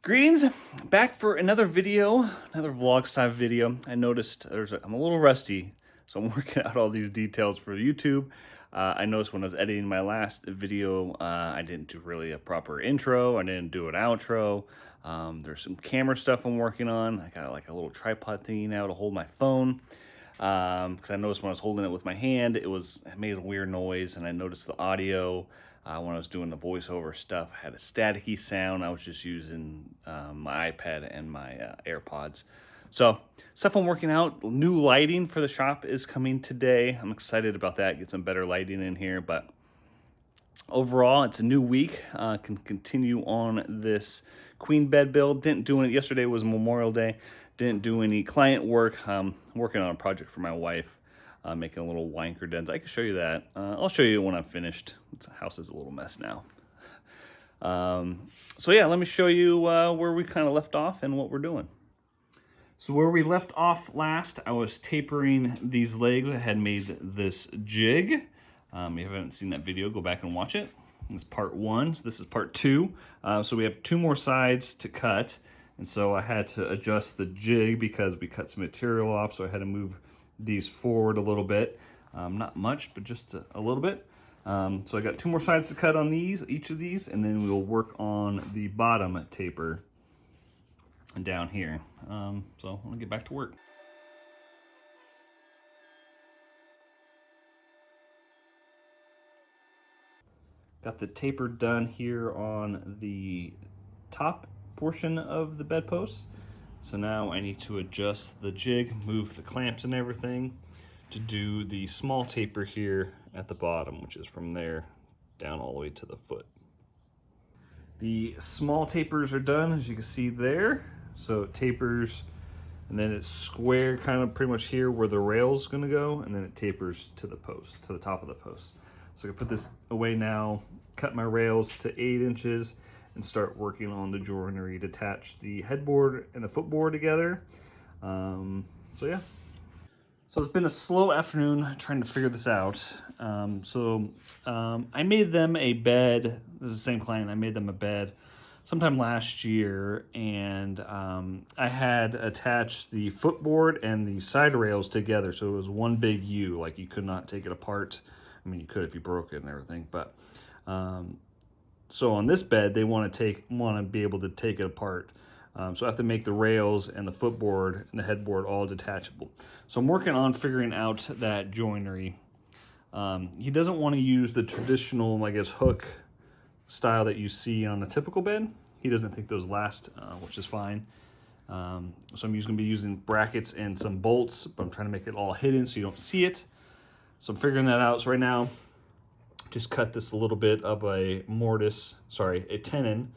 Greetings, back for another video, another vlog style video. I noticed I'm a little rusty, so I'm working out all these details for YouTube. I noticed when I was editing my last video, I didn't do really a proper intro. I didn't do an outro. There's some camera stuff I'm working on. I got like a little tripod thingy now to hold my phone. Because I noticed when I was holding it with my hand, it made a weird noise, and I noticed the audio when I was doing the voiceover stuff had a staticky sound. I was just using my iPad and my AirPods. So stuff I'm working out. New lighting for the shop is coming today. I'm excited about that. Get some better lighting in here, but overall, it's a new week. Can continue on this queen bed build. Didn't do it. Yesterday was Memorial Day. Didn't do any client work. Working on a project for my wife, making a little wine credenza. I can show you that. I'll show you when I'm finished. The house is a little mess now. So yeah, let me show you where we kind of left off and what we're doing. So where we left off last, I was tapering these legs. I had made this jig. If you haven't seen that video, go back and watch it. It's part one, so this is part two. So we have two more sides to cut, and so I had to adjust the jig because we cut some material off, so I had to move these forward a little bit. Not much, but just a little bit. So I got two more sides to cut on each of these, and then we'll work on the bottom taper down here. So I'm gonna get back to work. Got the taper done here on the top portion of the bedpost. So now I need to adjust the jig, move the clamps and everything to do the small taper here at the bottom, which is from there down all the way to the foot. The small tapers are done, as you can see there. So it tapers, and then it's square kind of pretty much here where the rail's gonna go, and then it tapers to the post, to the top of the post. So I can put this away now, cut my rails to 8 inches, and start working on the joinery to attach the headboard and the footboard together. So yeah. So it's been a slow afternoon trying to figure this out. I made them a bed. This is the same client. I made them a bed sometime last year, and I had attached the footboard and the side rails together, so it was one big U. Like, you could not take it apart. I mean, you could if you broke it and everything, but so on this bed, they want to be able to take it apart. So I have to make the rails and the footboard and the headboard all detachable. So I'm working on figuring out that joinery. He doesn't want to use the traditional, I guess, hook style that you see on a typical bed. He doesn't think those last, which is fine. So I'm going to be using brackets and some bolts, but I'm trying to make it all hidden so you don't see it. So I'm figuring that out. So right now, just cut this a little bit of a a tenon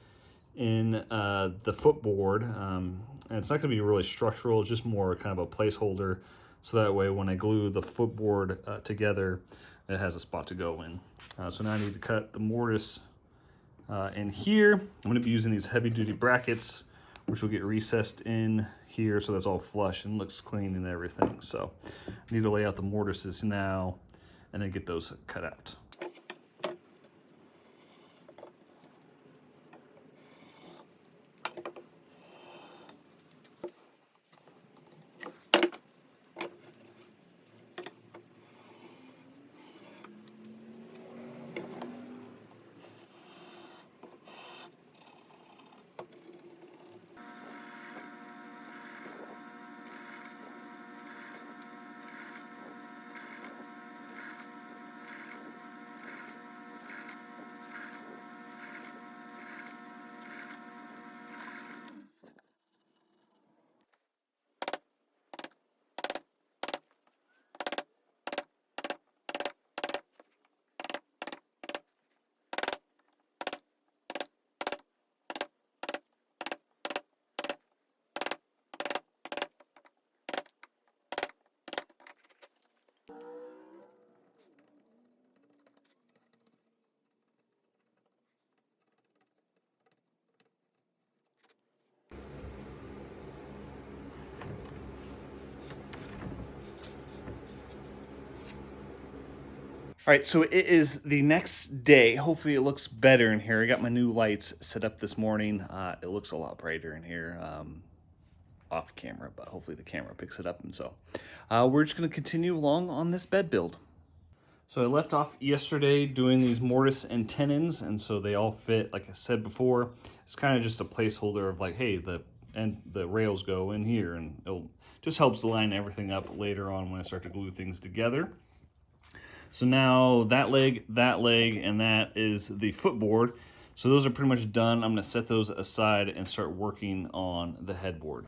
in the footboard. And it's not going to be really structural, it's just more kind of a placeholder. So that way when I glue the footboard together, it has a spot to go in. So now I need to cut the mortise in here. I'm going to be using these heavy duty brackets, which will get recessed in here so that's all flush and looks clean and everything. So I need to lay out the mortises now and then get those cut out. All right, so it is the next day. Hopefully it looks better in here. I got my new lights set up this morning. It looks a lot brighter in here off camera, but hopefully the camera picks it up. And so we're just gonna continue along on this bed build. So I left off yesterday doing these mortise and tenons, and so they all fit, like I said before. It's kind of just a placeholder of like, hey, the rails go in here, and it just helps line everything up later on when I start to glue things together. So now that leg, and that is the footboard. So those are pretty much done. I'm gonna set those aside and start working on the headboard.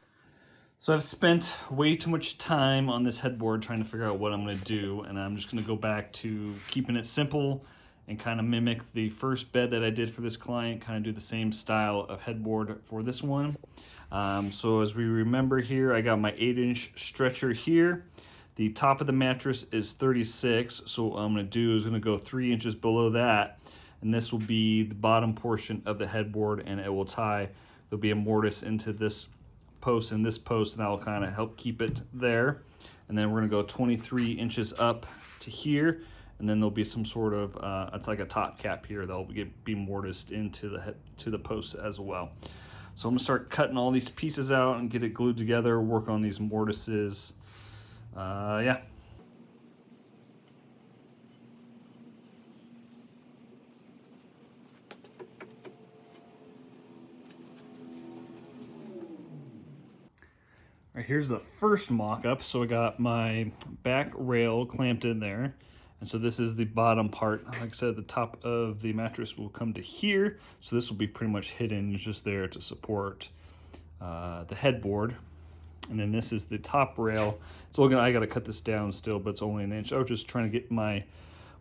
So I've spent way too much time on this headboard trying to figure out what I'm gonna do, and I'm just gonna go back to keeping it simple and kind of mimic the first bed that I did for this client, kind of do the same style of headboard for this one. So as we remember here, I got my 8-inch stretcher here. The top of the mattress is 36, so what I'm gonna do is gonna go 3 inches below that, and this will be the bottom portion of the headboard, and it will tie, there'll be a mortise into this post and this post, and that will kind of help keep it there. And then we're gonna go 23 inches up to here, and then there'll be some sort of, it's like a top cap here that'll be mortised into the posts as well. So I'm gonna start cutting all these pieces out and get it glued together, work on these mortises. Yeah. All right, here's the first mock-up. So I got my back rail clamped in there. And so this is the bottom part. Like I said, the top of the mattress will come to here. So this will be pretty much hidden just there to support the headboard. And then this is the top rail. So I gotta cut this down still, but it's only 1 inch. I was just trying to get my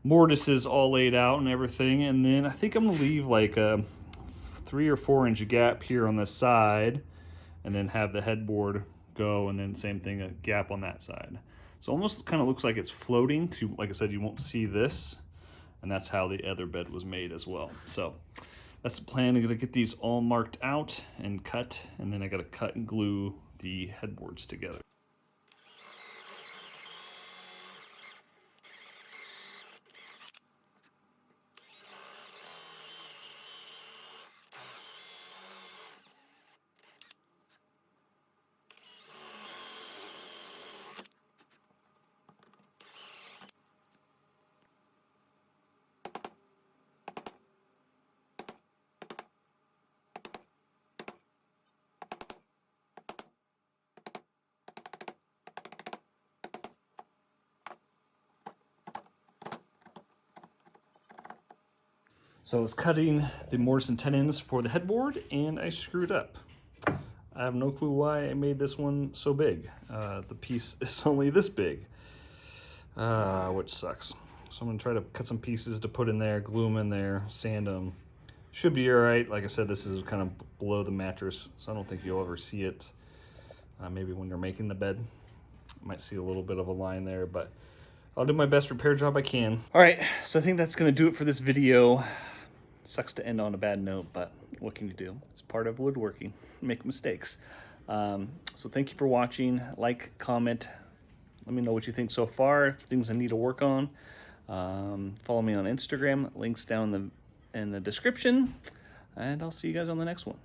mortises all laid out and everything. And then I think I'm gonna leave like a 3 or 4 inch gap here on the side, and then have the headboard go, and then same thing, a gap on that side. So almost kind of looks like it's floating, because like I said, you won't see this, and that's how the other bed was made as well. So that's the plan. I'm gonna get these all marked out and cut, and then I gotta cut and glue the headboards together. So I was cutting the mortise and tenons for the headboard, and I screwed up. I have no clue why I made this one so big. The piece is only this big, which sucks. So I'm gonna try to cut some pieces to put in there, glue them in there, sand them. Should be all right. Like I said, this is kind of below the mattress, so I don't think you'll ever see it. Maybe when you're making the bed, you might see a little bit of a line there, but I'll do my best repair job I can. All right, so I think that's gonna do it for this video. Sucks to end on a bad note, but what can you do? It's part of woodworking. Make mistakes. So thank you for watching. Like, comment. Let me know what you think so far. Things I need to work on. Follow me on Instagram. Links down in the description. And I'll see you guys on the next one.